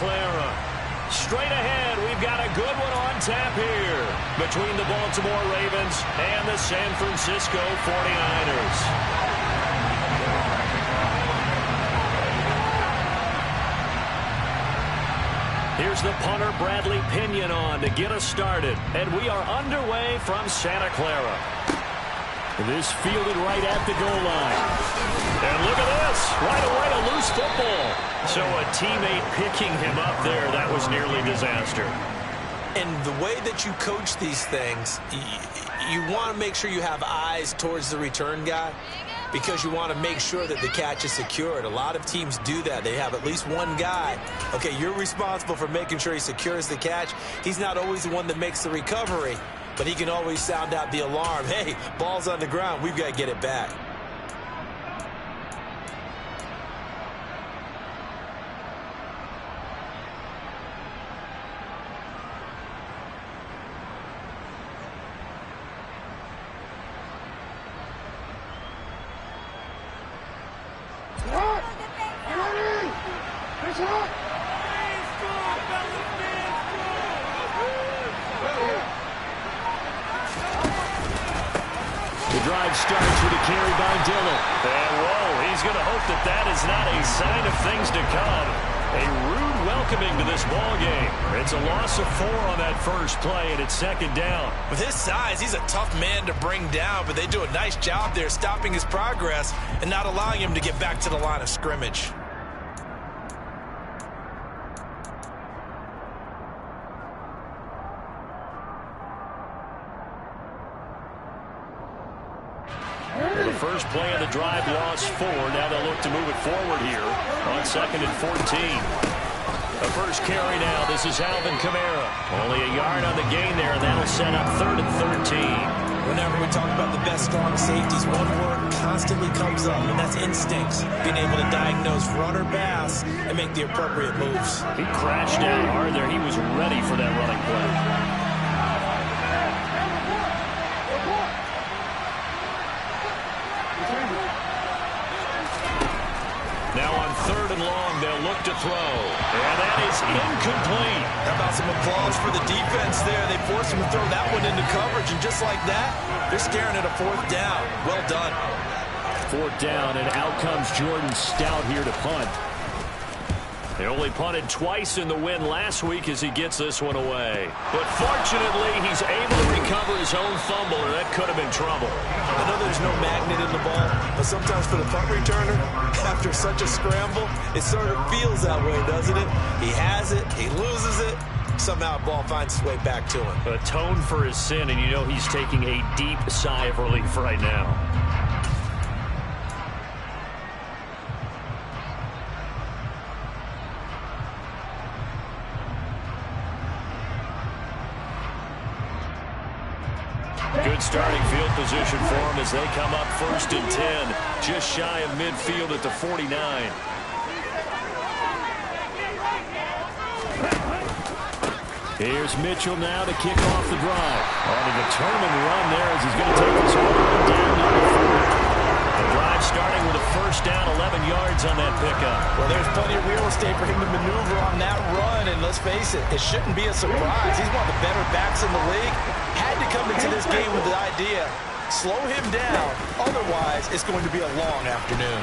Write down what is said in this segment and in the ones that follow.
Clara. Straight ahead, we've got a good one on tap here between the Baltimore Ravens and the San Francisco 49ers. Here's the punter, Bradley Pinion, on to get us started. And we are underway from Santa Clara. This fielded right at the goal line. And look at this. Right away, a loose football. So a teammate picking him up there, that was nearly disaster. And the way that you coach these things, you want to make sure you have eyes towards the return guy because you want to make sure that the catch is secured. A lot of teams do that. They have at least one guy. Okay, you're responsible for making sure he secures the catch. He's not always the one that makes the recovery, but he can always sound out the alarm. Hey, ball's on the ground. We've got to get it back. Starts with a carry by Dillon. And whoa, he's going to hope that that is not a sign of things to come. A rude welcoming to this ball game. It's a loss of 4 on that first play, and it's second down. With his size, he's a tough man to bring down, but they do a nice job there stopping his progress and not allowing him to get back to the line of scrimmage. First play of the drive, lost 4. Now they'll look to move it forward here on 2nd and 14. The first carry now. This is Alvin Kamara. Only a yard on the gain there, and that'll set up 3rd and 13. Whenever we talk about the best strong safeties, one word constantly comes up, and that's instincts. Being able to diagnose run or pass and make the appropriate moves. He crashed down hard there. He was ready for that running play. Now on 3rd and long, they'll look to throw. And that is incomplete. How about some applause for the defense there? They forced him to throw that one into coverage, and just like that, they're staring at a 4th down. Well done. 4th down, and out comes Jordan Stout here to punt. They only punted twice in the win last week as he gets this one away. But fortunately, he's able to recover his own fumble, or that could have been trouble. I know there's no magnet in the ball, but sometimes for the punt returner, after such a scramble, it sort of feels that way, doesn't it? He has it, he loses it, somehow the ball finds its way back to him. Atone for his sin, and you know he's taking a deep sigh of relief right now. Good starting field position for them as they come up 1st and 10, just shy of midfield at the 49. Here's Mitchell now to kick off the drive. On a determined run there as he's going to take this all the way down to the 40. The drive starting with a 1st down, 11 yards on that pickup. Well, there's plenty of real estate for him to maneuver on that run, and let's face it, it shouldn't be a surprise. He's one of the better backs in the league. Had to come into this game with the idea, slow him down, otherwise it's going to be a long afternoon.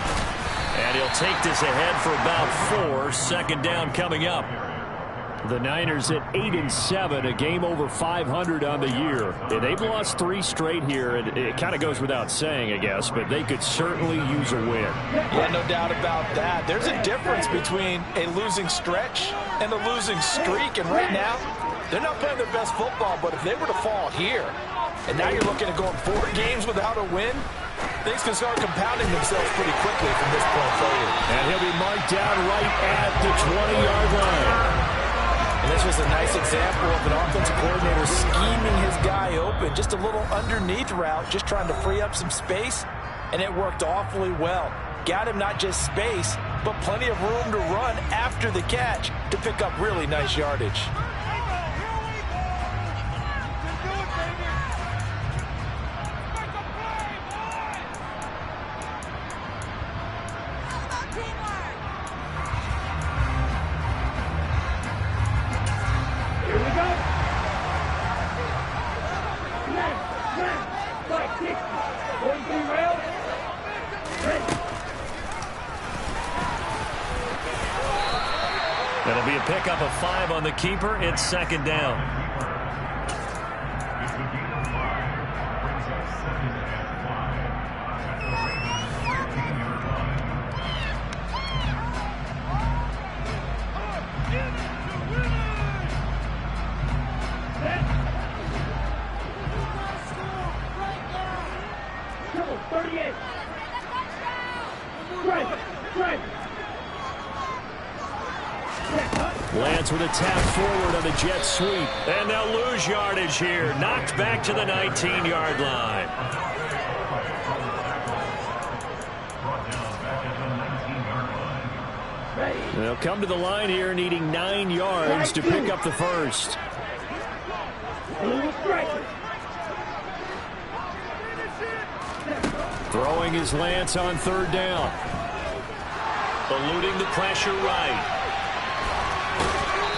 And he'll take this ahead for about 4, 2nd down coming up. The Niners at 8-7, a game over 500 on the year. They've lost 3 straight here, and it kind of goes without saying, I guess, but they could certainly use a win. Yeah, no doubt about that. There's a difference between a losing stretch and a losing streak, and right now, they're not playing their best football, but if they were to fall here, and now you're looking at going 4 games without a win, things can start compounding themselves pretty quickly from this point forward. And he'll be marked down right at the 20-yard line. And this was a nice example of an offensive coordinator scheming his guy open. Just a little underneath route, just trying to free up some space, and it worked awfully well. Got him not just space, but plenty of room to run after the catch to pick up really nice yardage. It'll be a pickup of 5 on the keeper. It's second down. Lance with a tap forward on the jet sweep. And they'll lose yardage here. Knocked back to the 19-yard line. They'll come to the line here needing 9 yards to pick up the first. Throwing is Lance on third down. Eluding the pressure right.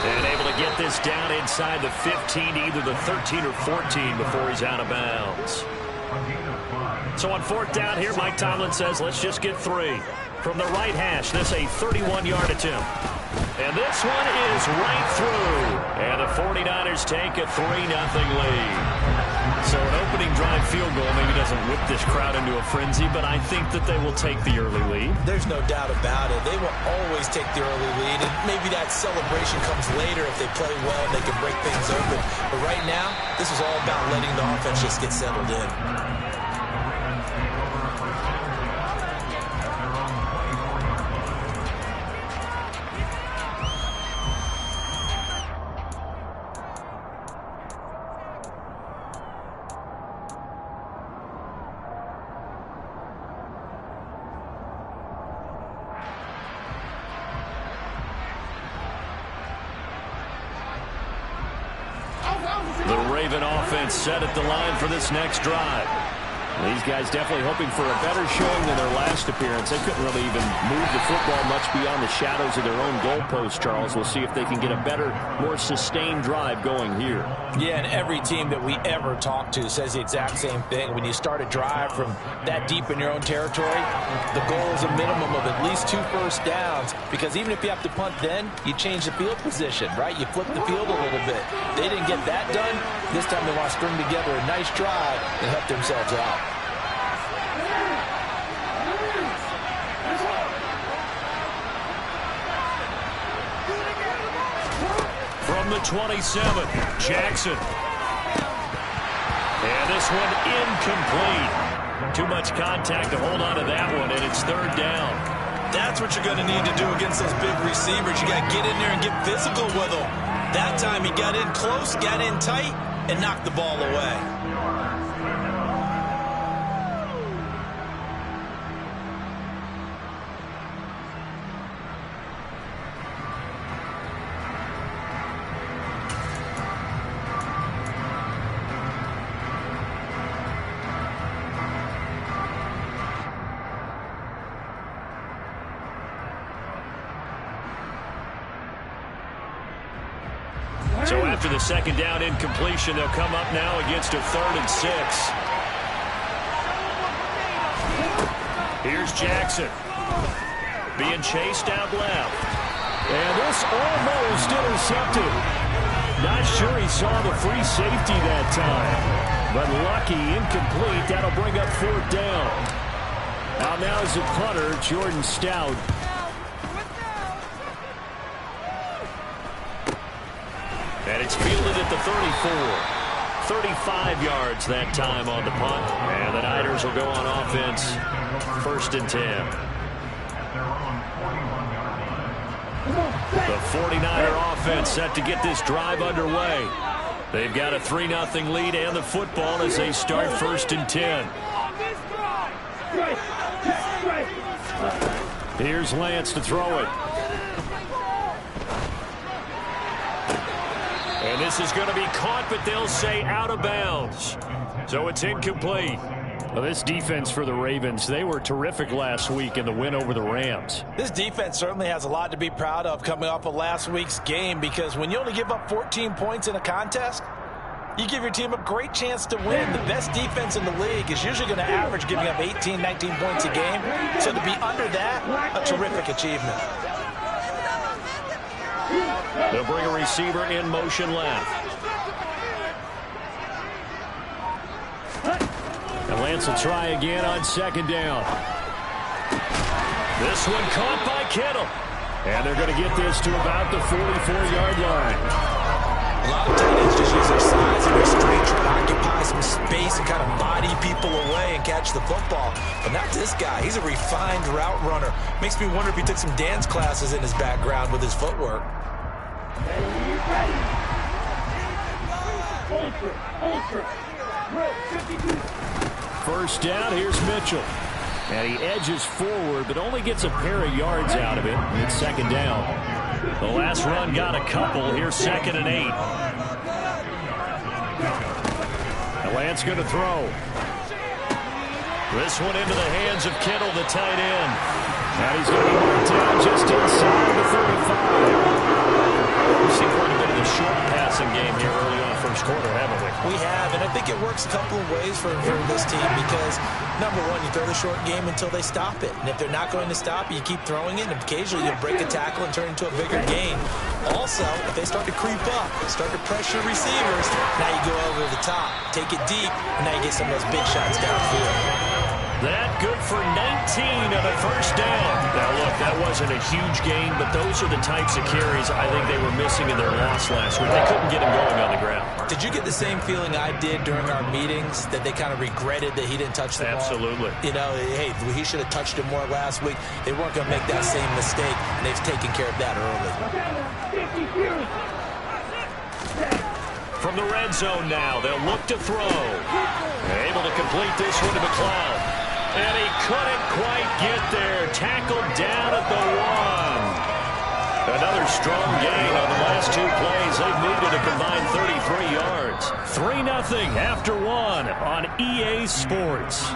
And able to get this down inside the 15, either the 13 or 14 before he's out of bounds. So on fourth down here, Mike Tomlin says, let's just get 3. From the right hash, this a 31-yard attempt. And this one is right through. And the 49ers take a 3-0 lead. So an opening drive field goal maybe doesn't whip this crowd into a frenzy, but I think that they will take the early lead. There's no doubt about it. They will always take the early lead, and maybe that celebration comes later if they play well and they can break things open. But right now, this is all about letting the offense just get settled in. Set at the line for this next drive. These guys definitely hoping for a better showing than their last appearance. They couldn't really even move the football much beyond the shadows of their own goalpost, Charles. We'll see if they can get a better, more sustained drive going here. Yeah, and every team that we ever talk to says the exact same thing. When you start a drive from that deep in your own territory, the goal is a minimum of at least 2 first downs, because even if you have to punt then, you change the field position, right? You flip the field a little bit. They didn't get that done. This time they want to string together a nice drive and help themselves out. From the 27, Jackson. And this one incomplete. Too much contact to hold on to that one, and it's third down. That's what you're going to need to do against those big receivers. You got to get in there and get physical with them. That time he got in close, got in tight, and knocked the ball away. So after the second down incompletion, they'll come up now against a 3rd and 6. Here's Jackson. Being chased out left. And this almost intercepted. Not sure he saw the free safety that time. But lucky, incomplete. That'll bring up 4th down. Now is the punter, Jordan Stout. And it's fielded at the 34. 35 yards that time on the punt. And the Niners will go on offense. 1st and 10. The 49er offense set to get this drive underway. They've got a 3-0 lead and the football as they start 1st and 10. Here's Lance to throw it. And this is going to be caught, but they'll say out of bounds. So it's incomplete. Well, this defense for the Ravens, they were terrific last week in the win over the Rams. This defense certainly has a lot to be proud of coming off of last week's game, because when you only give up 14 points in a contest, you give your team a great chance to win. The best defense in the league is usually going to average giving up 18, 19 points a game. So to be under that, a terrific achievement. They'll bring a receiver in motion left. And Lance will try again on second down. This one caught by Kittle. And they're going to get this to about the 44-yard line. A lot of tight ends just use their size and their strength, try to occupy some space and kind of body people away and catch the football. But not this guy. He's a refined route runner. Makes me wonder if he took some dance classes in his background with his footwork. First down, here's Mitchell. And he edges forward, but only gets a pair of yards out of it. It's second down. The last run got a couple. Here's 2nd and 8. And Lance going to throw. This one into the hands of Kittle, the tight end. And he's going to be marked down just inside the 35. We've seen quite a bit of the short passing game here early on first quarter, haven't we? We have, and I think it works a couple of ways for this team because, number one, you throw the short game until they stop it. And if they're not going to stop it, you keep throwing it, and occasionally you'll break a tackle and turn it into a bigger gain. Also, if they start to creep up, start to pressure receivers, now you go over the top, take it deep, and now you get some of those big shots downfield. That good for 19 on a first down. Now, look, that wasn't a huge gain, but those are the types of carries I think they were missing in their loss last week. They couldn't get him going on the ground. Did you get the same feeling I did during our meetings, that they kind of regretted that he didn't touch the ball? Absolutely. You know, hey, he should have touched it more last week. They weren't going to make that same mistake, and they've taken care of that early. From the red zone now, they'll look to throw. Able to complete this one to McLeod. And he couldn't quite get there. Tackled down at the 1. Another strong gain on the last 2 plays. They've moved it a combined 33 yards. 3-0 after 1 on EA Sports.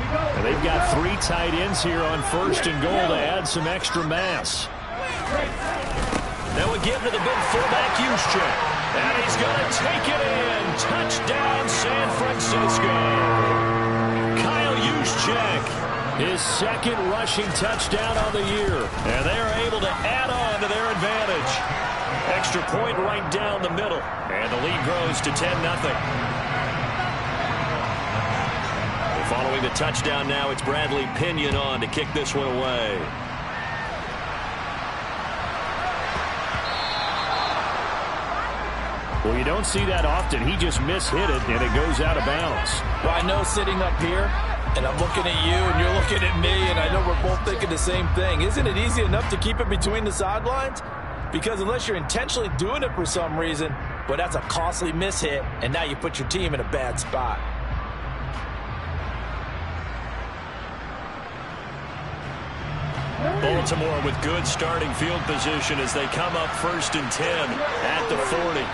And they've got 3 tight ends here on 1st and goal to add some extra mass. Now we give to the big fullback Juszczyk. And he's going to take it in. Touchdown, San Francisco. Kyle Juszczyk, his 2nd rushing touchdown on the year. And they're able to add on to their advantage. Extra point right down the middle. And the lead grows to 10-0. Following the touchdown now, it's Bradley Pinion on to kick this one away. Well, you don't see that often. He just mishit it, and it goes out of bounds. Well, I know sitting up here, and I'm looking at you, and you're looking at me, and I know we're both thinking the same thing. Isn't it easy enough to keep it between the sidelines? Because unless you're intentionally doing it for some reason, well, that's a costly mishit, and now you put your team in a bad spot. Baltimore with good starting field position as they come up 1st and 10 at the 40.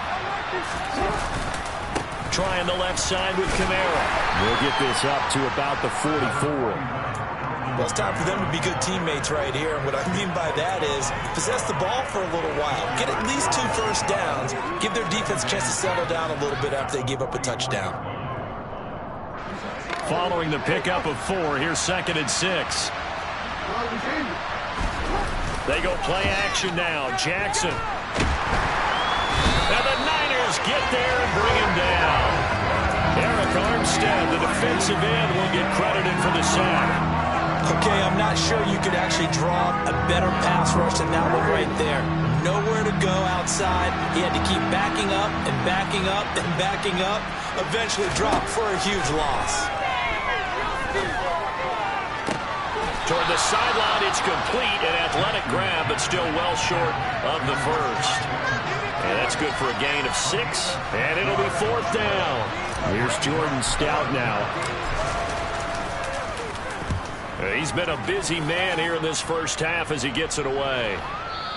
Trying the left side with Kamara. We'll get this up to about the 44. Well, it's time for them to be good teammates right here. And what I mean by that is possess the ball for a little while. Get at least 2 first downs. Give their defense a chance to settle down a little bit after they give up a touchdown. Following the pickup of 4, here's 2nd and 6. They go play action now. Jackson. And the Niners get there and bring him down. Eric Armstead, the defensive end, will get credited for the sack. Okay, I'm not sure you could actually draw a better pass rush than that one right there. Nowhere to go outside. He had to keep backing up and backing up and backing up. Eventually dropped for a huge loss. Toward the sideline, it's complete. An athletic grab, but still well short of the first. And that's good for a gain of 6. And it'll be 4th down. Here's Jordan Stout now. He's been a busy man here in this first half as he gets it away.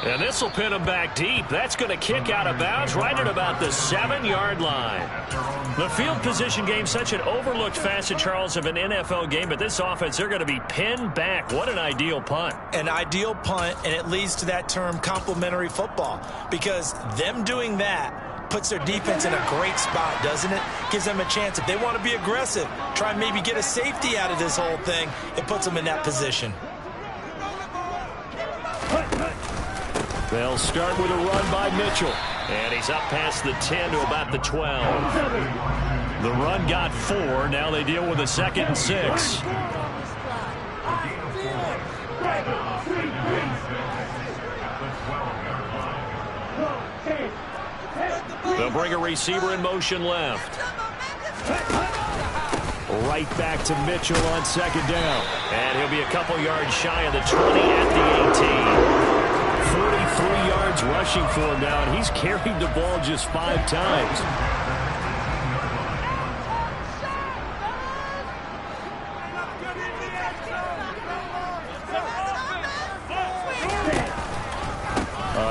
And this will pin him back deep. That's going to kick out of bounds right at about the 7-yard line. The field position game, such an overlooked facet, Charles, of an NFL game. But this offense, they're going to be pinned back. What an ideal punt. An ideal punt, and it leads to that term complementary football. Because them doing that puts their defense in a great spot, doesn't it? Gives them a chance. If they want to be aggressive, try and maybe get a safety out of this whole thing, it puts them in that position. They'll start with a run by Mitchell. And he's up past the 10 to about the 12. The run got 4. Now they deal with a 2nd and 6. They'll bring a receiver in motion left. Right back to Mitchell on 2nd down. And he'll be a couple yards shy of the 20 at the 18. 43 yards rushing for him now, and he's carried the ball just 5 times.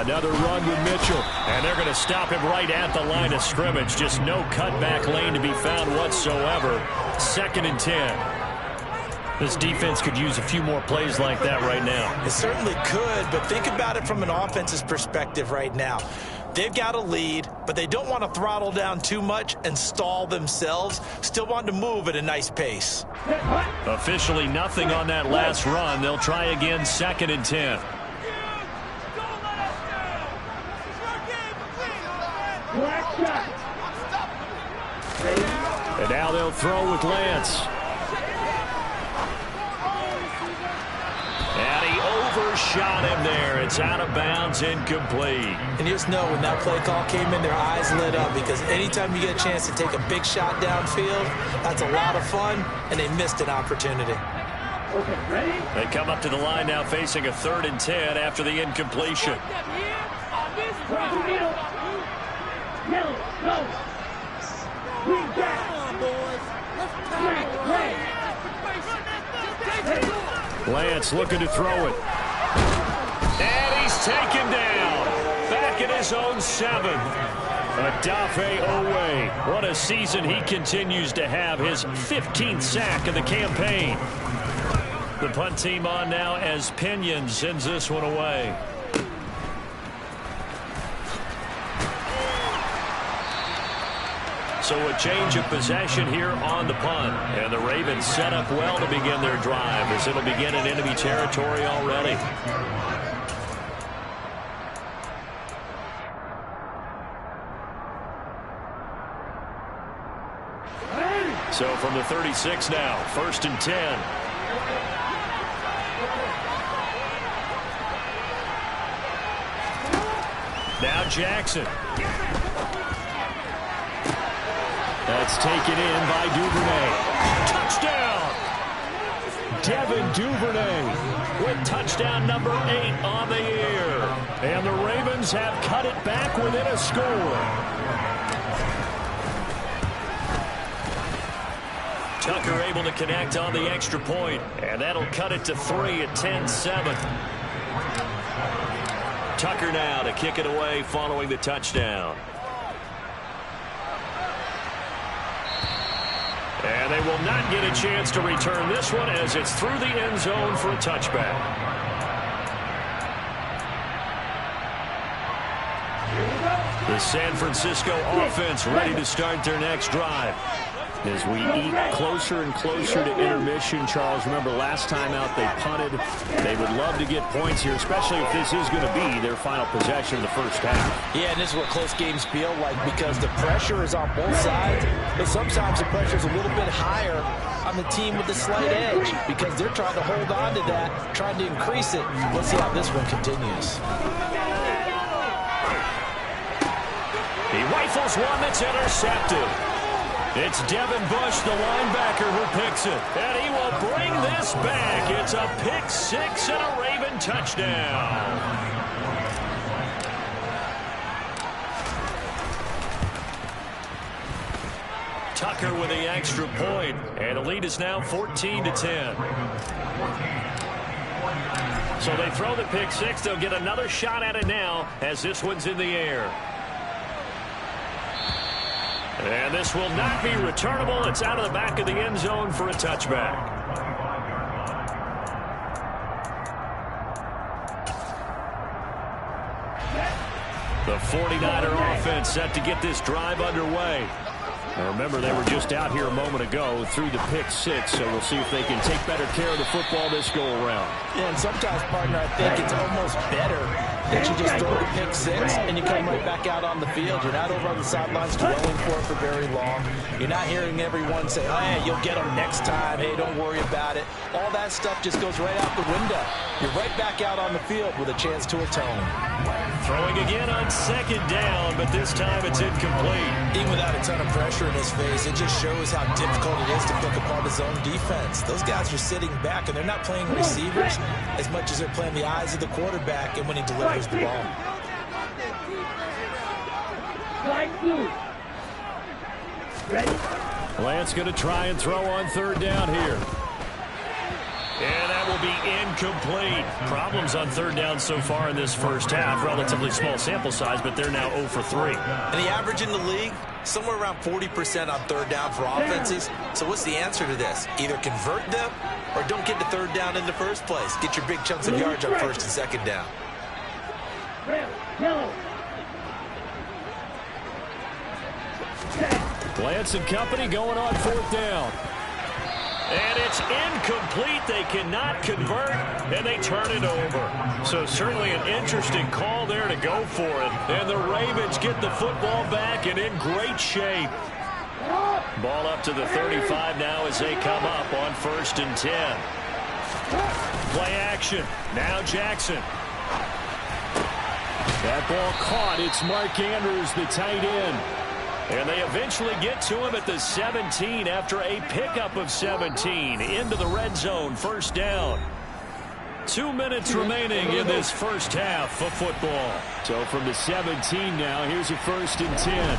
Another run with Mitchell, and they're going to stop him right at the line of scrimmage. Just no cutback lane to be found whatsoever. 2nd and 10. This defense could use a few more plays like that right now. It certainly could, but think about it from an offense's perspective right now. They've got a lead, but they don't want to throttle down too much and stall themselves. Still want to move at a nice pace. Officially nothing on that last run. They'll try again, 2nd and 10. And now they'll throw with Lance. And he overshot him there. It's out of bounds, incomplete. And you just know when that play call came in, their eyes lit up, because anytime you get a chance to take a big shot downfield, that's a lot of fun, and they missed an opportunity. They come up to the line now facing a 3rd and 10 after the incompletion. Lance looking to throw it. And he's taken down. Back at his own 7. Odafe Oweh. What a season he continues to have. His 15th sack of the campaign. The punt team on now as Pinion sends this one away. So a change of possession here on the punt. And the Ravens set up well to begin their drive, as it'll begin in enemy territory already. So from the 36 now, 1st and 10. Now Jackson. That's taken in by Duvernay. Touchdown! Devin Duvernay with touchdown number 8 on the year. And the Ravens have cut it back within a score. Tucker able to connect on the extra point, and that'll cut it to 3 at 10-7. Tucker now to kick it away following the touchdown. And they will not get a chance to return this one as it's through the end zone for a touchback. The San Francisco offense ready to start their next drive. As we eat closer and closer to intermission, Charles, remember last time out they punted. They would love to get points here, especially if this is going to be their final possession of the first half. Yeah, and this is what close games feel like, because the pressure is on both sides, but sometimes the pressure is a little bit higher on the team with the slight edge, because they're trying to hold on to that, trying to increase it. Let's see how this one continues. He rifles one that's intercepted. It's Devin Bush, the linebacker, who picks it. And he will bring this back. It's a pick 6 and a Raven touchdown. Tucker with the extra point. And the lead is now 14-10. So they throw the pick six. They'll get another shot at it now as this one's in the air. And this will not be returnable. It's out of the back of the end zone for a touchback. The 49er offense set to get this drive underway. Now remember, they were just out here a moment ago through the pick six, so we'll see if they can take better care of the football this go-around. Yeah, and sometimes, partner, I think it's almost better that you just throw the pick six and you come right back out on the field. You're not over on the sidelines dwelling for it for very long. You're not hearing everyone say, oh, yeah, you'll get them next time. Hey, don't worry about it. All that stuff just goes right out the window. You're right back out on the field with a chance to atone. Throwing again on second down, but this time it's incomplete. Even without a ton of pressure in his face, it just shows how difficult it is to pick apart his own defense. Those guys are sitting back, and they're not playing receivers as much as they're playing the eyes of the quarterback and when he delivers the ball. Lance going to try and throw on third down here. And that will be incomplete. Problems on third down so far in this first half. Relatively small sample size, but they're now 0 for 3. And the average in the league, somewhere around 40% on third down for offenses. So what's the answer to this? Either convert them or don't get to third down in the first place. Get your big chunks of yards on first and second down. Lance and company going on fourth down. And it's incomplete. They cannot convert, and they turn it over. So certainly an interesting call there to go for it. And the Ravens get the football back and in great shape. Ball up to the 35 now as they come up on 1st and 10. Play action. Now Jackson. That ball caught. It's Mark Andrews, the tight end. And they eventually get to him at the 17 after a pickup of 17 into the red zone. 1st down. 2 minutes remaining in this first half of football. So from the 17 now, here's a 1st and 10.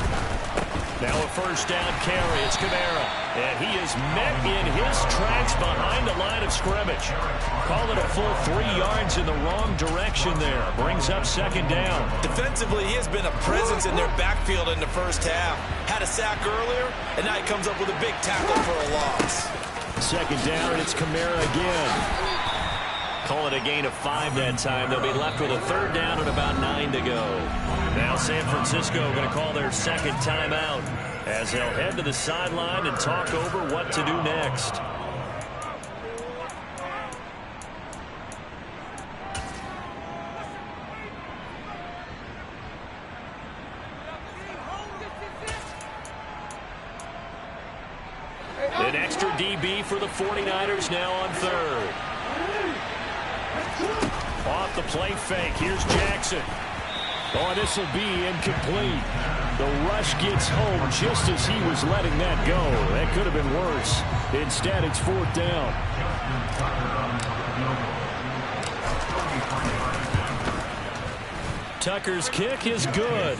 Now a 1st down carry. It's Kamara. And he is met in his tracks behind the line of scrimmage. Call it a full 3 yards in the wrong direction there. Brings up 2nd down. Defensively, he has been a presence in their backfield in the first half. Had a sack earlier, and now he comes up with a big tackle for a loss. 2nd down, it's Kamara again. Call it a gain of 5 that time. They'll be left with a 3rd down and about 9 to go. Now San Francisco going to call their 2nd timeout as they'll head to the sideline and talk over what to do next. An extra DB for the 49ers now on 3rd. Off the play fake. Here's Jackson. Oh, this will be incomplete. The rush gets home just as he was letting that go. That could have been worse. Instead, it's 4th down. Tucker's kick is good.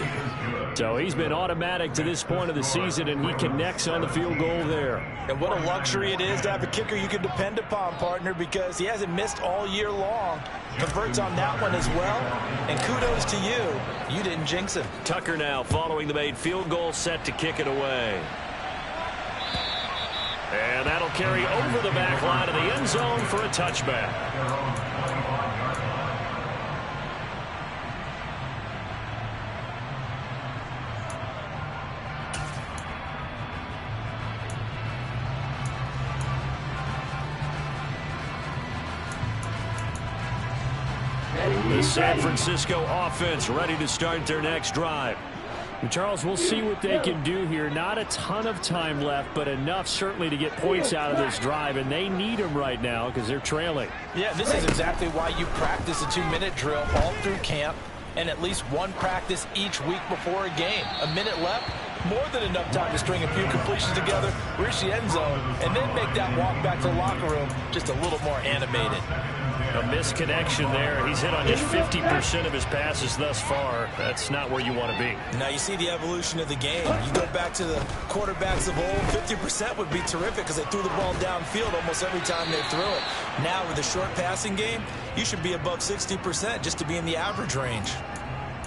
So he's been automatic to this point of the season, and he connects on the field goal there. And what a luxury it is to have a kicker you can depend upon, partner, because he hasn't missed all year long. Converts on that one as well. And kudos to you. You didn't jinx him. Tucker now following the made field goal, set to kick it away. And that'll carry over the back line of the end zone for a touchback. The San Francisco offense ready to start their next drive. And Charles, we'll see what they can do here. Not a ton of time left, but enough certainly to get points out of this drive, and they need them right now because they're trailing. Yeah, this is exactly why you practice a 2-minute drill all through camp and at least one practice each week before a game. A minute left, more than enough time to string a few completions together, reach the end zone, and then make that walk back to the locker room just a little more animated. A misconnection there. He's hit on just 50% of his passes thus far. That's not where you want to be. Now you see the evolution of the game. You go back to the quarterbacks of old, 50% would be terrific because they threw the ball downfield almost every time they threw it. Now with the short passing game, you should be above 60% just to be in the average range.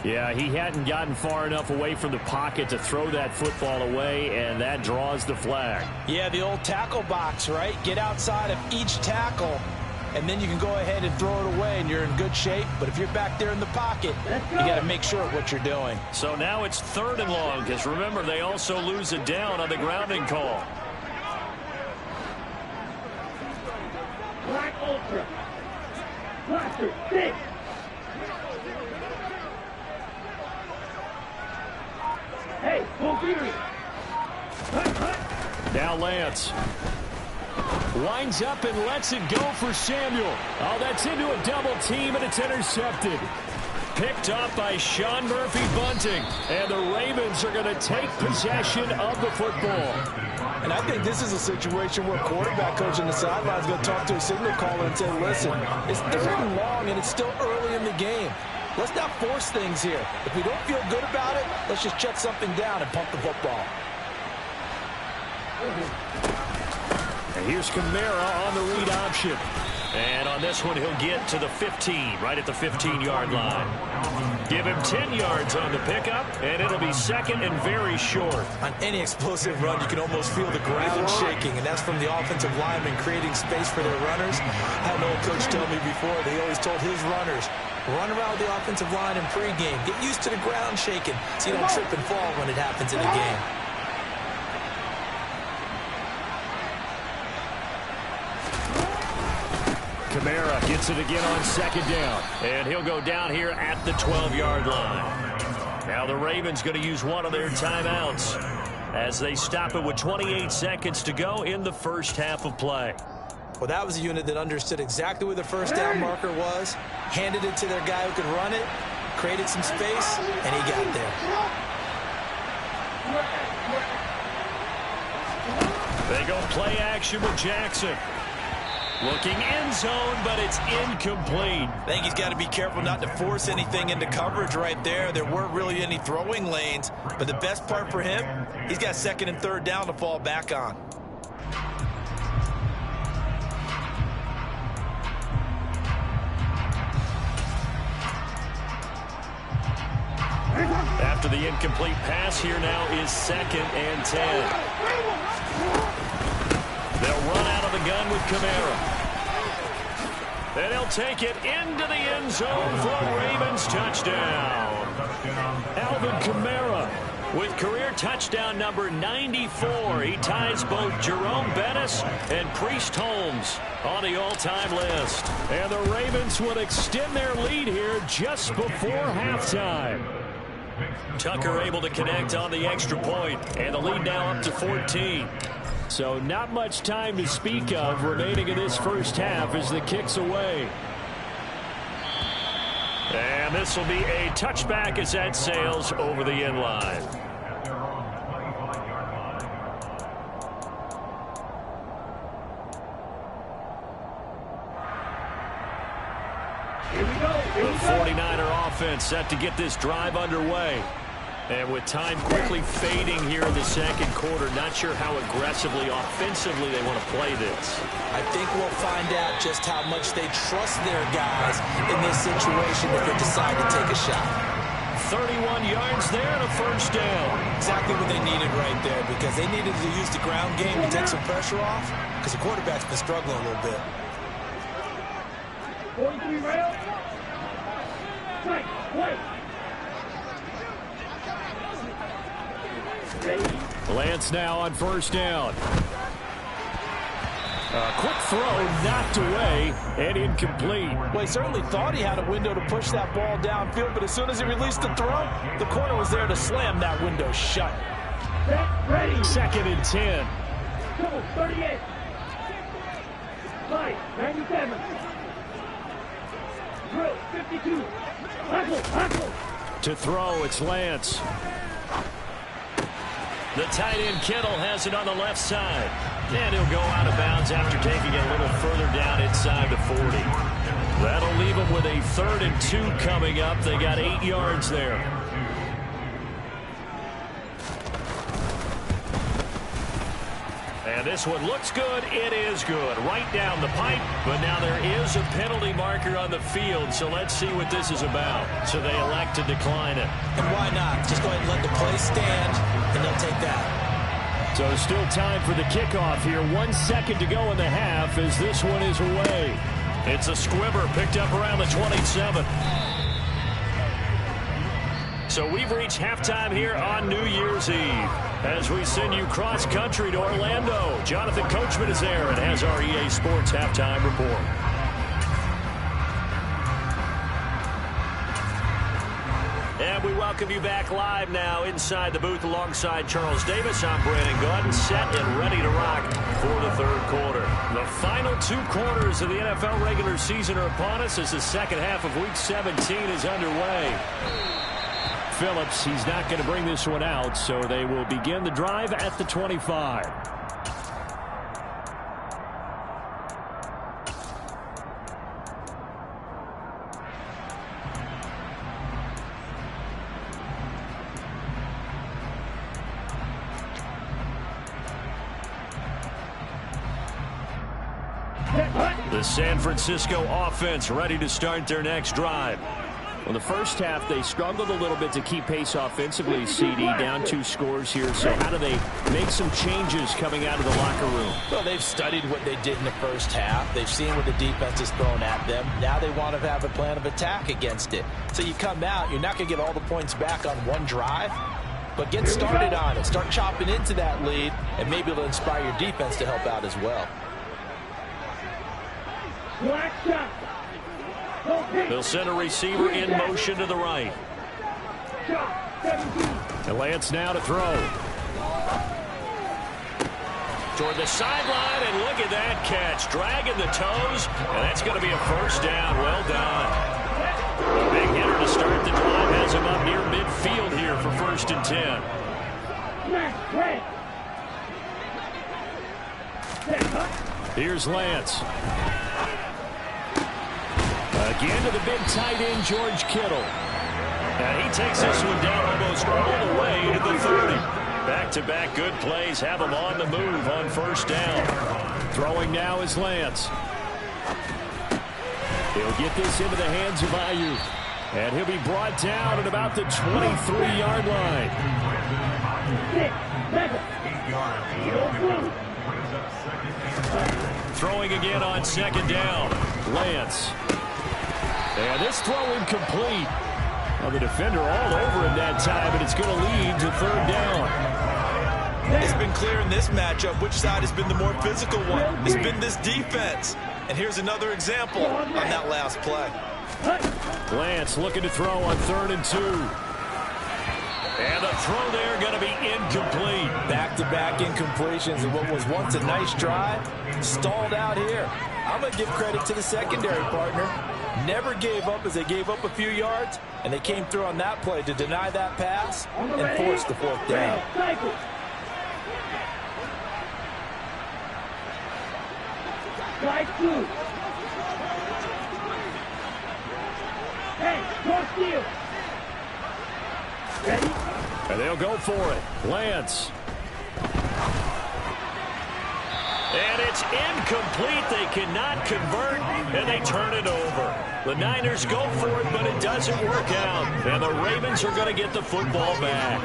Yeah, he hadn't gotten far enough away from the pocket to throw that football away, and that draws the flag. Yeah, the old tackle box, right? Get outside of each tackle, and then you can go ahead and throw it away, and you're in good shape. But if you're back there in the pocket, you got to make sure of what you're doing. So now it's 3rd and long, because remember, they also lose it down on the grounding call. Black Ultra. Blaster 6. Hey, full period. Now Lance winds up and lets it go for Samuel. Oh, that's into a double team, and it's intercepted. Picked up by Sean Murphy-Bunting. And the Ravens are going to take possession of the football. And I think this is a situation where quarterback coach on the sideline is going to talk to a signal caller and say, listen, it's 3rd and long, and it's still early in the game. Let's not force things here. If we don't feel good about it, let's just check something down and pump the football. And here's Kamara on the read option. And on this one, he'll get to the 15, right at the 15-yard line. Give him 10 yards on the pickup, and it'll be 2nd and very short. On any explosive run, you can almost feel the ground shaking, and that's from the offensive linemen creating space for their runners. I had an old coach tell me before, they always told his runners, run around the offensive line in pregame. Get used to the ground shaking so you don't trip and fall when it happens in a game. Kamara gets it again on 2nd down. And he'll go down here at the 12-yard line. Now the Ravens going to use one of their timeouts as they stop it with 28 seconds to go in the first half of play. Well, that was a unit that understood exactly where the first down marker was, handed it to their guy who could run it, created some space, and he got there. They go play action with Jackson. Looking end zone, but it's incomplete. I think he's got to be careful not to force anything into coverage right there. There weren't really any throwing lanes, but the best part for him, he's got 2nd and 3rd down to fall back on. After the incomplete pass, here now is 2nd and 10. They'll run out of the gun with Kamara. And he'll take it into the end zone for a Ravens touchdown. Alvin Kamara with career touchdown number 94. He ties both Jerome Bettis and Priest Holmes on the all-time list. And the Ravens will extend their lead here just before halftime. Tucker able to connect on the extra point, and the lead now up to 14. So not much time to speak of remaining in this first half as the kick's away. And this will be a touchback as that sails over the end line. Here we go. The 49er offense set to get this drive underway. And with time quickly fading here in the second quarter, not sure how aggressively, offensively they want to play this. I think we'll find out just how much they trust their guys in this situation if they decide to take a shot. 31 yards there and a first down. Exactly what they needed right there, because they needed to use the ground game to take some pressure off, because the quarterback's been struggling a little bit. 43 rail. Strike. Play. Lance now on first down. A quick throw knocked away and incomplete. Well, he certainly thought he had a window to push that ball downfield, but as soon as he released the throw, the corner was there to slam that window shut. Set. Ready. 2nd and 10. Double 38. 5. 97. Drill 52. Hustle. To throw, it's Lance. The tight end Kittle has it on the left side. And he'll go out of bounds after taking it a little further down inside the 40. 3rd and 2 coming up. They got 8 yards there. And this one looks good. It is good. Right down the pipe. But now there is a penalty marker on the field. So let's see what this is about. So they elect to decline it. And why not? Just go ahead and let the play stand, and they'll take that. So still time for the kickoff here. 1 second to go in the half as this one is away. It's a squibber picked up around the 27. So we've reached halftime here on New Year's Eve as we send you cross-country to Orlando. Jonathan Coachman is there and has our EA Sports halftime report. And we welcome you back live now inside the booth alongside Charles Davis. I'm Brandon Gaudin, set and ready to rock for the 3rd quarter. The final 2 quarters of the NFL regular season are upon us as the second half of Week 17 is underway. Phillips, he's not going to bring this one out, so they will begin the drive at the 25. The San Francisco offense ready to start their next drive. Well, the first half, they struggled a little bit to keep pace offensively, CD, down 2 scores here. So how do they make some changes coming out of the locker room? Well, they've studied what they did in the first half. They've seen what the defense has thrown at them. Now they want to have a plan of attack against it. So you come out, you're not going to get all the points back on one drive, but get started on it. Start chopping into that lead, and maybe it'll inspire your defense to help out as well. Black shot. They'll send a receiver in motion to the right. And Lance now to throw. Toward the sideline, and look at that catch. Dragging the toes, and that's going to be a first down. Well done. A big hitter to start the drive has him up near midfield here for 1st and 10. Here's Lance. Again to the big tight end, George Kittle. And he takes this one down almost all the way to the 30. Back-to-back good plays have him on the move on 1st down. Throwing now is Lance. He'll get this into the hands of Ayuk. And he'll be brought down at about the 23-yard line. 6, 7. Throwing again on 2nd down. Lance. And this throw incomplete. Well, the defender all over him that time, but it's going to lead to 3rd down. It's been clear in this matchup which side has been the more physical one. It's been this defense. And here's another example on that last play. Lance looking to throw on 3rd and 2. And the throw there going to be incomplete. Back-to-back incompletions and what was once a nice drive stalled out here. I'm going to give credit to the secondary partner. Never gave up as they gave up a few yards, and they came through on that play to deny that pass and force the 4th down. Strike 2. Hey, cross field. Ready? And they'll go for it. Lance. And it's incomplete. They cannot convert, and they turn it over. The Niners go for it, but it doesn't work out. And the Ravens are going to get the football back.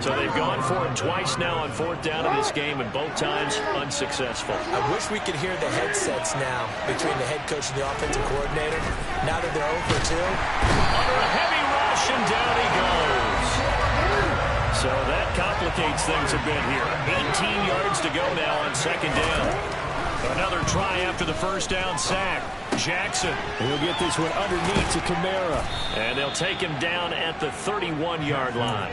So they've gone for it twice now on 4th down in this game, and both times unsuccessful. I wish we could hear the headsets now between the head coach and the offensive coordinator. Now that they're 0 for 2. Under a heavy rush, and down he goes. So that complicates things a bit here. 18 yards to go now on 2nd down. Another try after the 1st down sack. Jackson. He'll get this one underneath to Kamara. And they'll take him down at the 31-yard line.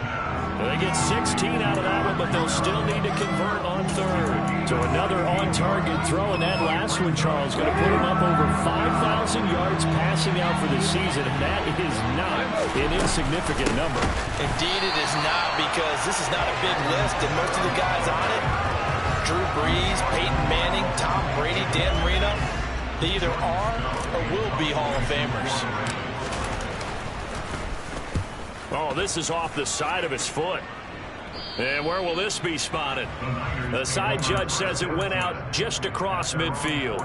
They get 16 out of that one, but they'll still need to convert on 3rd. So another on-target throw, and that last one, Charles, going to put him up over 5,000 yards passing out for the season, and that is not an insignificant number. Indeed it is not, because this is not a big list, and most of the guys on it, Drew Brees, Peyton Manning, Tom Brady, Dan Marino, they either are or will be Hall of Famers. Oh, this is off the side of his foot. And where will this be spotted? The side judge says it went out just across midfield.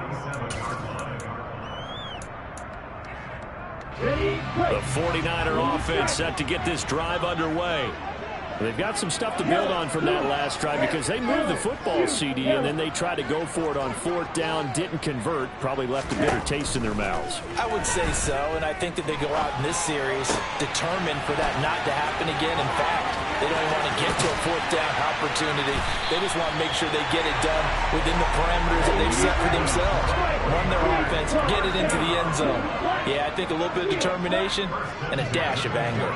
The 49er offense set to get this drive underway. They've got some stuff to build on from that last drive because they moved the football, CD, and then they tried to go for it on 4th down, didn't convert, probably left a bitter taste in their mouths. I would say so, and I think that they go out in this series determined for that not to happen again. In fact, they don't even want to get to a 4th down opportunity. They just want to make sure they get it done within the parameters that they've set for themselves. Run their offense, get it into the end zone. Yeah, I think a little bit of determination and a dash of anger.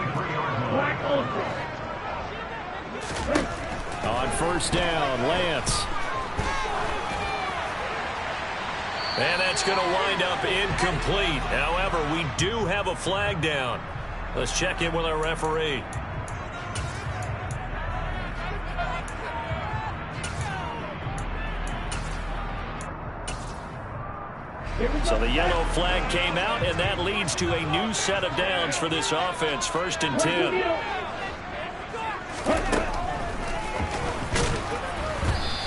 On 1st down, Lance. And that's going to wind up incomplete. However, we do have a flag down. Let's check in with our referee. So the yellow flag came out, and that leads to a new set of downs for this offense. 1st and 10.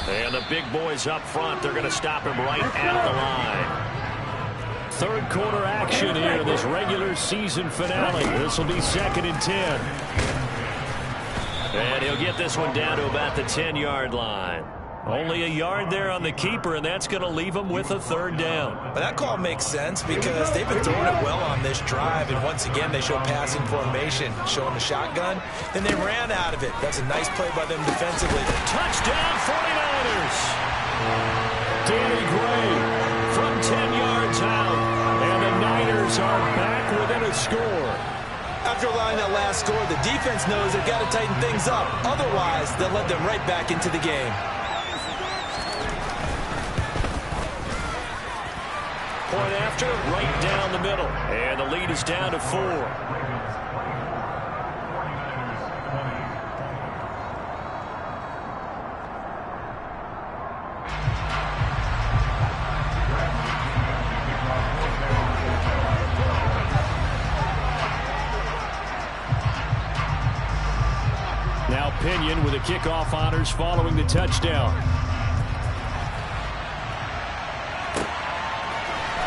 And the big boys up front, they're going to stop him right at the line. 3rd quarter action here in this regular season finale. This will be 2nd and 10. And he'll get this one down to about the 10-yard line. Only a yard there on the keeper, and that's going to leave him with a 3rd down. But that call makes sense because they've been throwing it well on this drive, and once again they show passing formation, showing the shotgun. Then they ran out of it. That's a nice play by them defensively. Touchdown 49ers! Danny Gray from 10 yards out, and the Niners are back within a score. After allowing that last score, the defense knows they've got to tighten things up. Otherwise, they'll let them right back into the game. Point after, right down the middle. And the lead is down to 4. Now Pinion with the kickoff honors following the touchdown.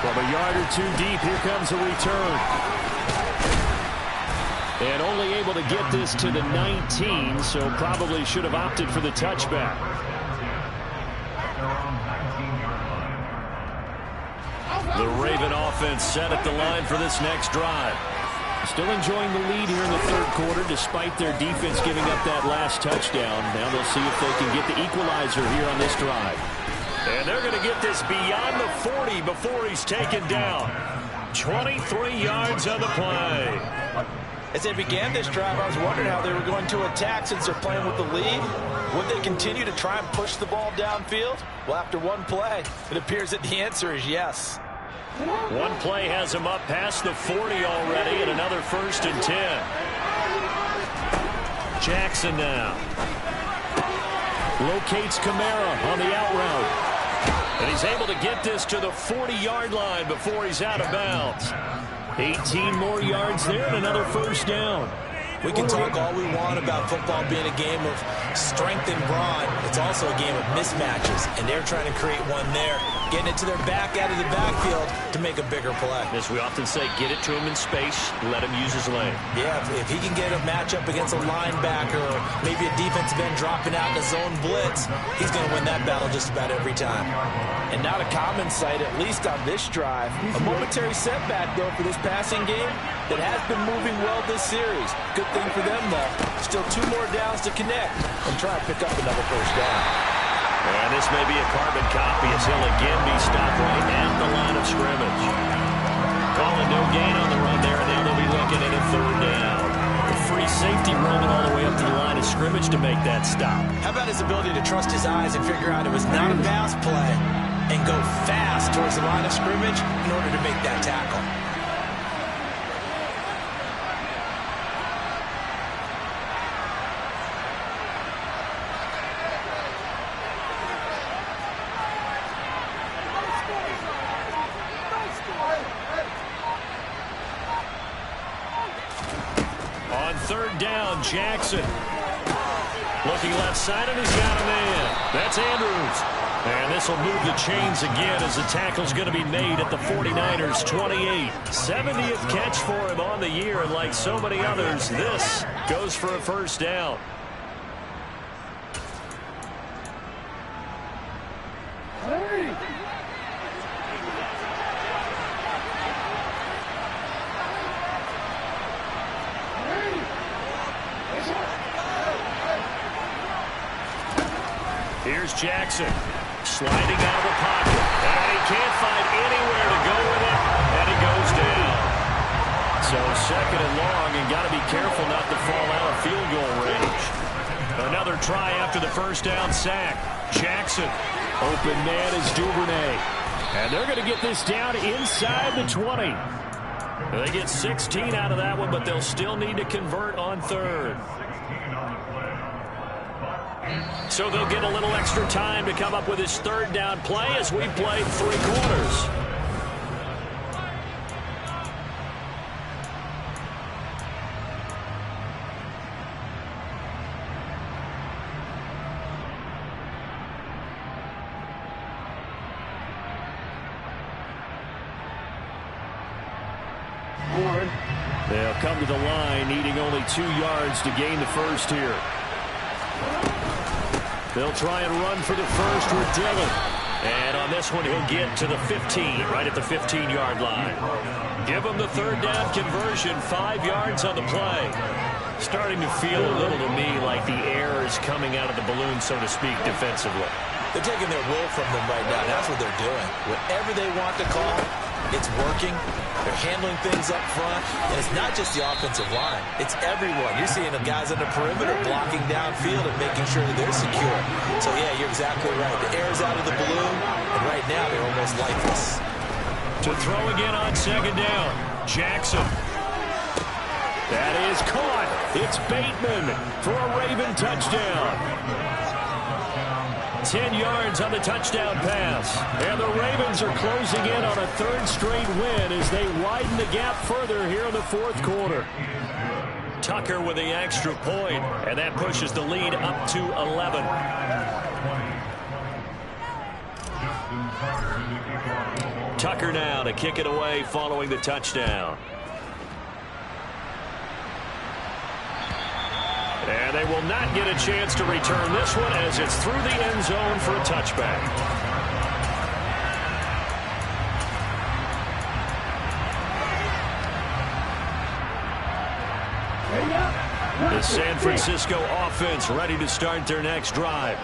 From a yard or 2 deep, here comes a return. And only able to get this to the 19, so probably should have opted for the touchback. The Raven offense set at the line for this next drive. Still enjoying the lead here in the 3rd quarter, despite their defense giving up that last touchdown. Now they'll see if they can get the equalizer here on this drive. And they're going to get this beyond the 40 before he's taken down. 23 yards on the play. As they began this drive, I was wondering how they were going to attack since they're playing with the lead. Would they continue to try and push the ball downfield? Well, after one play, it appears that the answer is yes. One play has him up past the 40 already, and another 1st and 10. Jackson now. Locates Kamara on the out route. And he's able to get this to the 40-yard line before he's out of bounds. 18 more yards there and another 1st down. We can talk all we want about football being a game of strength and brawn. It's also a game of mismatches, and they're trying to create one there, getting it to their back out of the backfield to make a bigger play. As we often say, get it to him in space, let him use his leg. Yeah, if he can get a matchup against a linebacker or maybe a defensive end dropping out in a zone blitz, he's going to win that battle just about every time. And not a common sight, at least on this drive. A momentary setback, though, for this passing game that has been moving well this series. Good thing for them, though. Still 2 more downs to connect and try to pick up another 1st down. And this may be a carbon copy as he'll again be stopped right at the line of scrimmage. Calling no gain on the run there, and now they'll be looking at a 3rd down. The free safety running all the way up to the line of scrimmage to make that stop. How about his ability to trust his eyes and figure out it was not a pass play and go fast towards the line of scrimmage in order to make that tackle? third down. Jackson looking left side, and he's got a man. That's Andrews. And this will move the chains again as the tackle's going to be made at the 49ers 28. 70th catch for him on the year, and like so many others, this goes for a first down. Here's Jackson. Sliding out of the pocket, and he can't find anywhere to go with it, and he goes down. So second and long, and got to be careful not to fall out of field goal range. Another try after the first down sack. Jackson, open man is Duvernay, and they're going to get this down inside the 20. They get 16 out of that one, but they'll still need to convert on third. So they'll get a little extra time to come up with his third down play as we played 3 quarters. They'll come to the line needing only 2 yards to gain the first here. They'll try and run for the first with Dillon. And on this one, he'll get to the 15, right at the 15-yard line. Give him the third down conversion, 5 yards on the play. Starting to feel a little to me like the air is coming out of the balloon, so to speak, defensively. They're taking their will from them right now. That's what they're doing. Whatever they want to call, it's working. They're handling things up front. And it's not just the offensive line. It's everyone. You're seeing the guys on the perimeter blocking downfield and making sure that they're secure. So, yeah, you're exactly right. The air's out of the balloon, and right now they're almost lifeless. To throw again on second down. Jackson. That is caught. It's Bateman for a Raven touchdown. 10 yards on the touchdown pass. And the Ravens are closing in on a third straight win as they widen the gap further here in the fourth quarter. Tucker with the extra point, and that pushes the lead up to 11. Tucker now to kick it away following the touchdown. And they will not get a chance to return this one as it's through the end zone for a touchback. The San Francisco offense ready to start their next drive.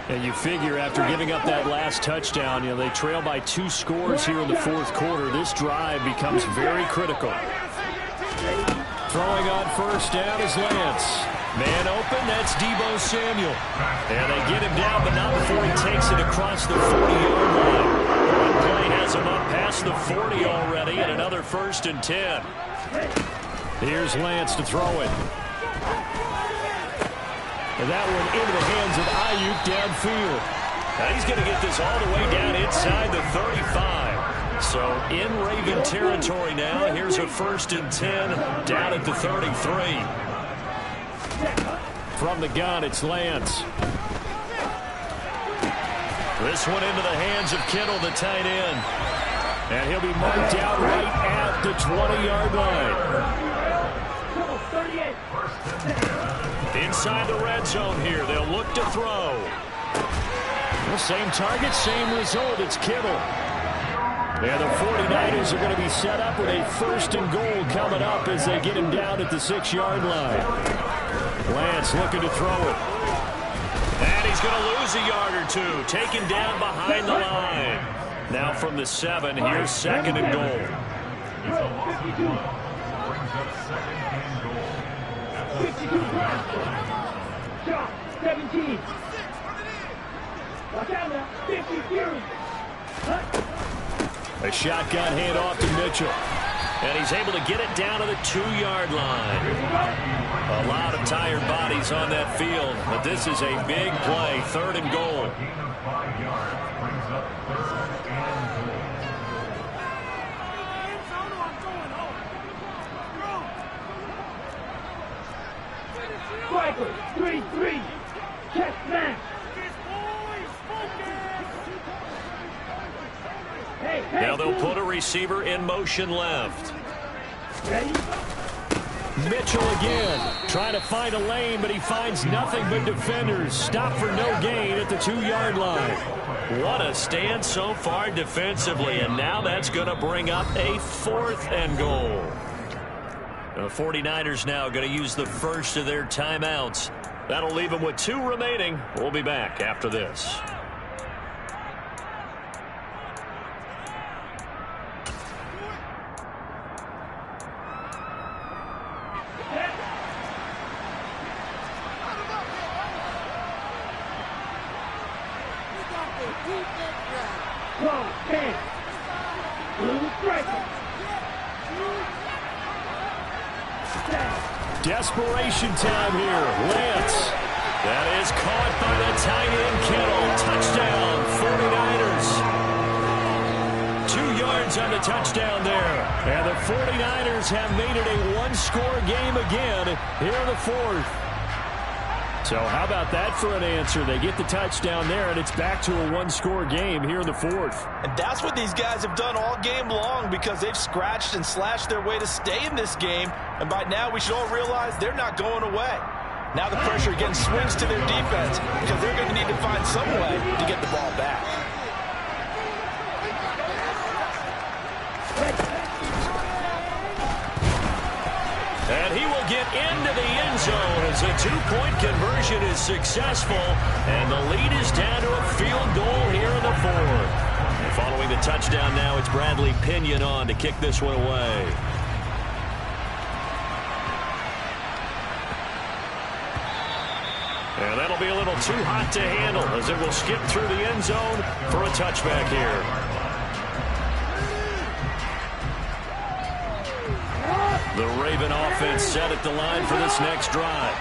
And you figure after giving up that last touchdown, they trail by 2 scores here in the fourth quarter. This drive becomes very critical. Throwing on first down is Lance. Man open, that's Deebo Samuel. And they get him down, but not before he takes it across the 40-yard line. One play has him up past the 40 already, and another 1st and 10. Here's Lance to throw it. And that one into the hands of Ayuk downfield. Now he's going to get this all the way down inside the 35. So in Raven territory now. Here's a 1st and 10 down at the 33. From the gun, it's Lance. This one into the hands of Kittle, the tight end. And he'll be marked out right at the 20-yard line. Inside the red zone here, they'll look to throw. Well, same target, same result. It's Kittle. And the 49ers are going to be set up with a 1st and goal coming up as they get him down at the 6-yard line. Lance looking to throw it. And he's going to lose a yard or 2. Taken down behind the line. Now from the 7, here's 2nd and goal. 17. Watch out now. 50. A shotgun handoff to Mitchell. And he's able to get it down to the 2-yard line. A lot of tired bodies on that field, but this is a big play, 3rd and goal. Tackle. 3-3. Chest match. Hey, hey, Now they'll put a receiver in motion left. ready? Mitchell again, trying to find a lane, but he finds nothing but defenders. Stop for no gain at the 2-yard line. What a stand so far defensively, and now that's going to bring up a 4th and goal. The 49ers now going to use the first of their timeouts. That'll leave them with 2 remaining. We'll be back after this. Go, 10. Blue striker. Desperation time here. Lance. That is caught by the tight end Kittle. Touchdown, 49ers. 2 yards on the touchdown there. And the 49ers have made it a 1-score game again here in the 4th. So how about that for an answer? They get the touchdown there, and it's back to a 1-score game here in the 4th. And that's what these guys have done all game long, because they've scratched and slashed their way to stay in this game. And by now, we should all realize they're not going away. Now the pressure again swings to their defense, because they're going to need to find some way to get the ball back. And he will get into the end zone as a 2-point conversion is successful. And the lead is down to a field goal here in the 4th. And following the touchdown now, it's Bradley Pinion on to kick this one away. And that'll be a little too hot to handle as it will skip through the end zone for a touchback here. The Raven offense set at the line for this next drive.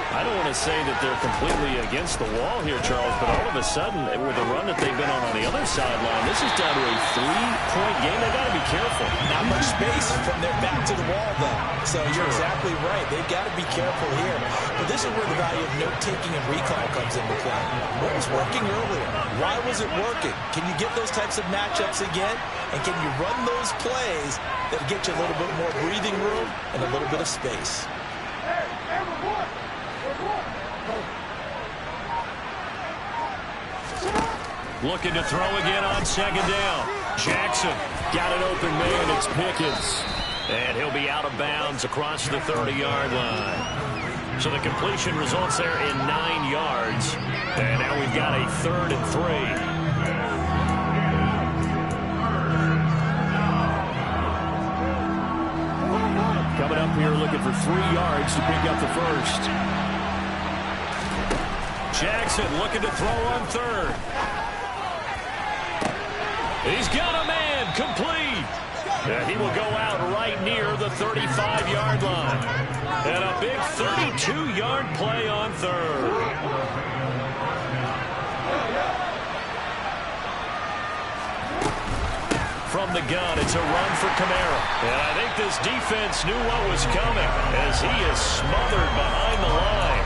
I don't want to say that they're completely against the wall here, Charles, but all of a sudden, with the run that they've been on the other sideline, this is down to a 3-point game. They've got to be careful. Not much space from their back to the wall, though. So you're exactly right. They've got to be careful here. But this is where the value of note-taking and recall comes into play. What was working earlier? Why was it working? Can you get those types of matchups again? And can you run those plays that get you a little bit more breathing room and a little bit of space? Looking to throw again on 2nd down. Jackson got an open man. It's Pickens. And he'll be out of bounds across the 30-yard line. So the completion results there in 9 yards. And now we've got a 3rd and 3. Coming up here looking for 3 yards to pick up the first. Jackson looking to throw on 3rd. He's got a man, complete. And he will go out right near the 35-yard line. And a big 32-yard play on 3rd. From the gun, it's a run for Kamara. And I think this defense knew what was coming as he is smothered behind the line.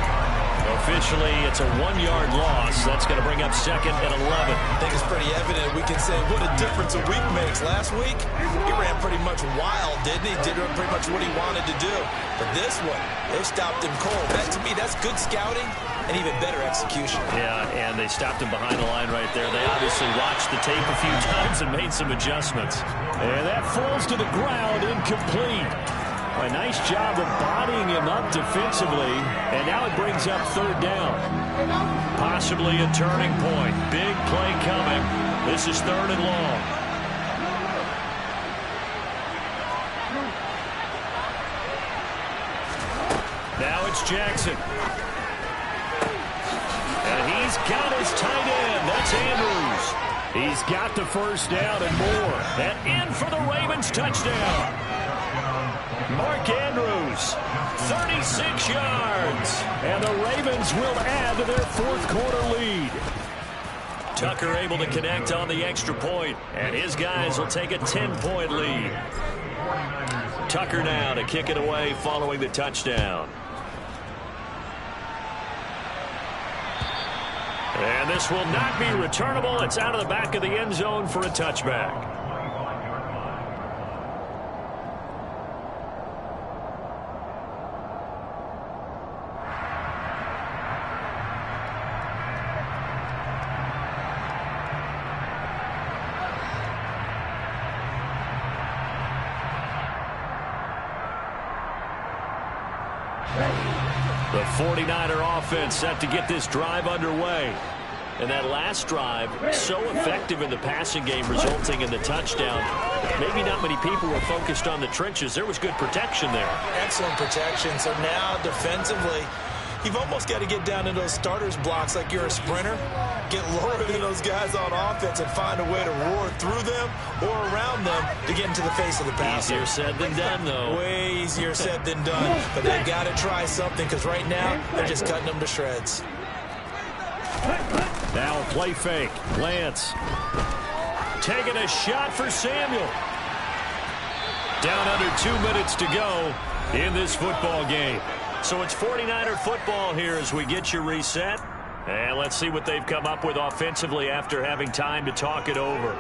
Officially, it's a 1-yard loss. That's going to bring up 2nd and 11. I think it's pretty evident. We can say what a difference a week makes. Last week, he ran pretty much wild, didn't he? Did pretty much what he wanted to do. But this one, they stopped him cold. That, to me, that's good scouting and even better execution. Yeah, and they stopped him behind the line right there. They obviously watched the tape a few times and made some adjustments. And that falls to the ground, incomplete. A nice job of bodying him up defensively, and now it brings up 3rd down. Possibly a turning point. Big play coming. This is 3rd and long. Now it's Jackson. And he's got his tight end. That's Andrews. He's got the first down and more. And in for the Ravens touchdown. Mark Andrews, 36 yards. And the Ravens will add to their 4th quarter lead. Tucker able to connect on the extra point, and his guys will take a 10-point lead. Tucker now to kick it away following the touchdown. And this will not be returnable. It's out of the back of the end zone for a touchback. The 49er offense set to get this drive underway. And that last drive, so effective in the passing game, resulting in the touchdown. Maybe not many people were focused on the trenches. There was good protection there. Excellent protection. So now defensively, you've almost got to get down to those starters blocks like you're a sprinter. Get lower than those guys on offense and find a way to roar through them or around them to get into the face of the passer. Easier said than done, though. Way easier said than done. But they've got to try something because right now they're just cutting them to shreds. Now a play fake. Lance taking a shot for Samuel. Down under 2 minutes to go in this football game. So it's 49er football here as we get you reset. And let's see what they've come up with offensively after having time to talk it over.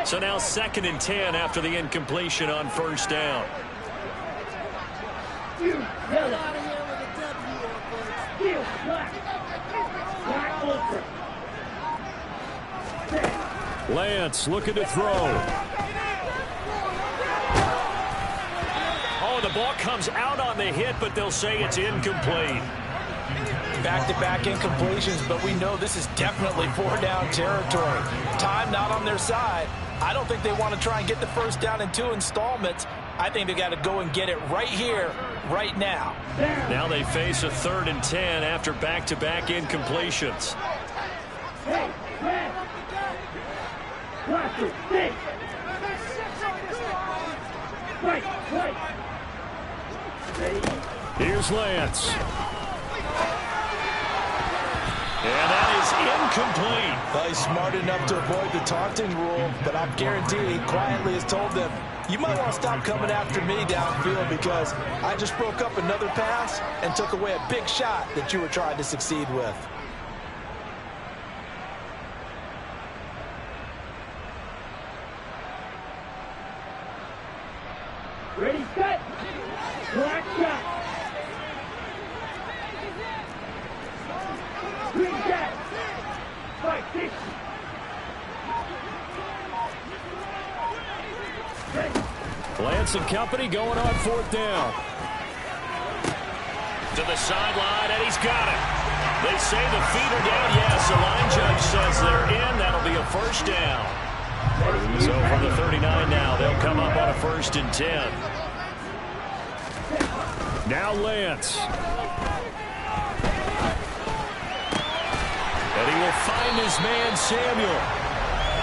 So now 2nd and 10 after the incompletion on first down. Lance looking to throw. Oh, the ball comes out on the hit, but they'll say it's incomplete. Back-to-back incompletions, but we know this is definitely 4-down territory. Time not on their side. I don't think they want to try and get the first down in 2 installments. I think they got to go and get it right here, right now. Now they face a 3rd and 10 after back-to-back incompletions. Here's Lance. And that is incomplete. Well, he's smart enough to avoid the taunting rule, but I guarantee he quietly has told them, you might want to stop coming after me downfield because I just broke up another pass and took away a big shot that you were trying to succeed with. Ready, set, black shot. Green shot. 5-6. Lance and company going on 4th down. To the sideline, and he's got it. They say the feet are down. Yes, the line judge says they're in. That'll be a first down. So from the 39 now, they'll come up on a 1st and 10. Now Lance. And he will find his man, Samuel.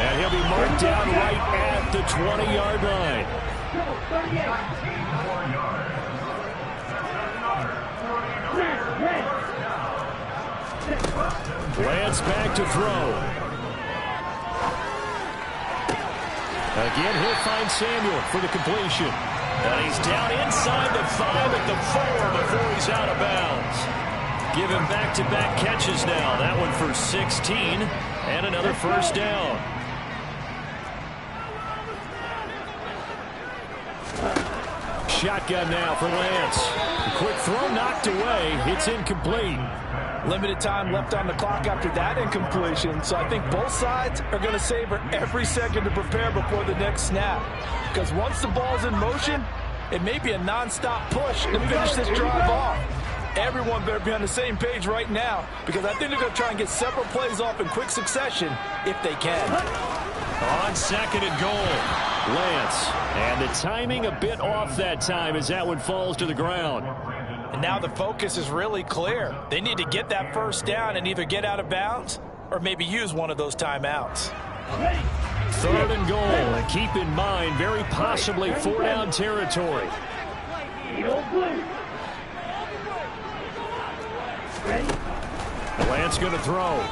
And he'll be marked down right at the 20-yard line. Lance back to throw. Again, he'll find Samuel for the completion. And he's down inside the 5 at the 4 before he's out of bounds. Give him back-to-back catches now. That one for 16 and another first down. Shotgun now for Lance. A quick throw knocked away. It's incomplete. Limited time left on the clock after that incompletion, so I think both sides are going to savor every second to prepare before the next snap. Because once the ball's in motion, it may be a non-stop push to finish this drive off. Everyone better be on the same page right now because I think they're going to try and get several plays off in quick succession if they can. On 2nd and goal, Lance. And the timing a bit off that time as that one falls to the ground. And now the focus is really clear. They need to get that first down and either get out of bounds or maybe use one of those timeouts. 3rd and goal. And keep in mind, very possibly 4-down territory. Lance going to throw.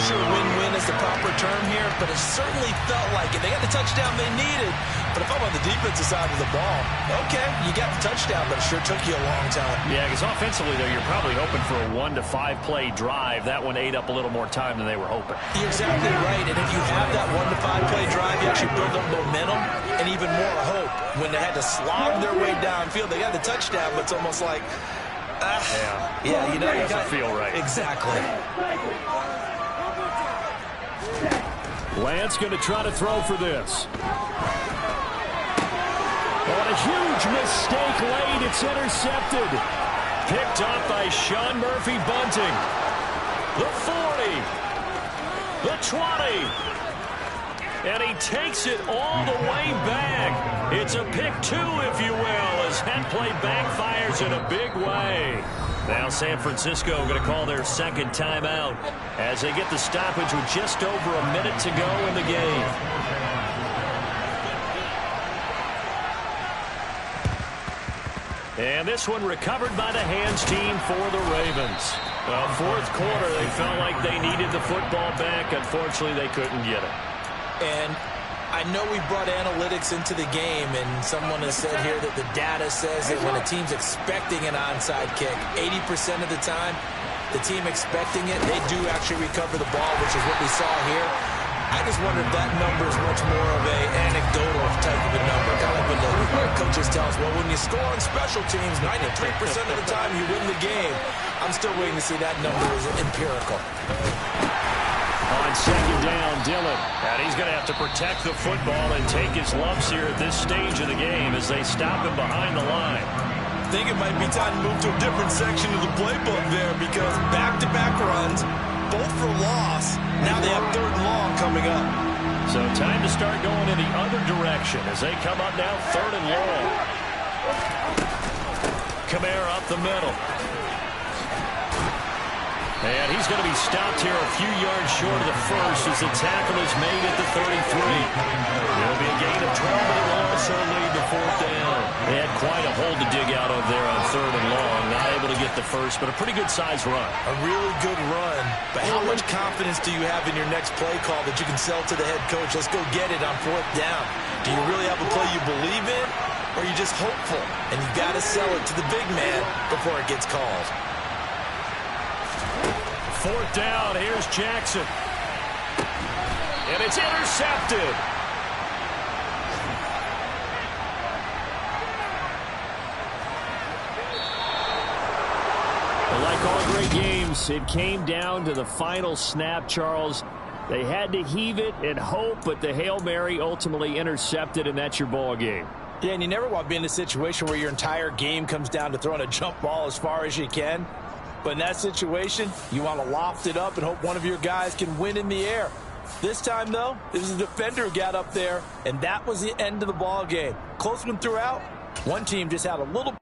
sure win-win is the proper term here, but it certainly felt like it. They got the touchdown they needed, but if I'm on the defensive side of the ball, okay, you got the touchdown, but it sure took you a long time. Yeah, because offensively, though, you're probably hoping for a 1 to 5 play drive. That one ate up a little more time than they were hoping. You're exactly right, and if you have that 1 to 5 play drive, you actually build up momentum and even more hope. When they had to slog their way downfield, they got the touchdown, but it's almost like, yeah, you know, it doesn't feel right. Exactly. Lance going to try to throw for this. On a huge mistake late, it's intercepted. Picked up by Sean Murphy-Bunting. The 40. The 20. And he takes it all the way back. It's a pick 2, if you will, as that play backfires in a big way. Now San Francisco going to call their second timeout as they get the stoppage with just over a minute to go in the game. And this one recovered by the hands team for the Ravens. Well, fourth quarter, they felt like they needed the football back. Unfortunately, they couldn't get it. And I know we brought analytics into the game, and someone has said here that the data says that when a team's expecting an onside kick, 80% of the time, the team expecting it, they do actually recover the ball, which is what we saw here. I just wonder if that number is much more of an anecdotal type of a number, kind of when the coaches tell us, well, when you score on special teams, 93% of the time you win the game. I'm still waiting to see that number is empirical. On second down, Dillon. And he's going to have to protect the football and take his lumps here at this stage of the game as they stop him behind the line. I think it might be time to move to a different section of the playbook there because back-to-back runs, both for loss. Now they have 3rd and long coming up. So time to start going in the other direction as they come up now 3rd and long. Kamara up the middle. And he's going to be stopped here a few yards short of the first as the tackle is made at the 33. It'll be a gain of 12, but it will also lead to 4th down. They had quite a hole to dig out of there on 3rd and long. Not able to get the first, but a pretty good-sized run. A really good run. But how much confidence do you have in your next play call that you can sell to the head coach? Let's go get it on 4th down. Do you really have a play you believe in, or are you just hopeful? And you've got to sell it to the big man before it gets called. 4th down, here's Jackson. And it's intercepted. Like all great games, it came down to the final snap, Charles. They had to heave it and hope, but the Hail Mary ultimately intercepted, and that's your ball game. Yeah, and you never want to be in a situation where your entire game comes down to throwing a jump ball as far as you can. But in that situation, you want to loft it up and hope one of your guys can win in the air. This time, though, it was a defender who got up there, and that was the end of the ball game. Close one throughout. One team just had a little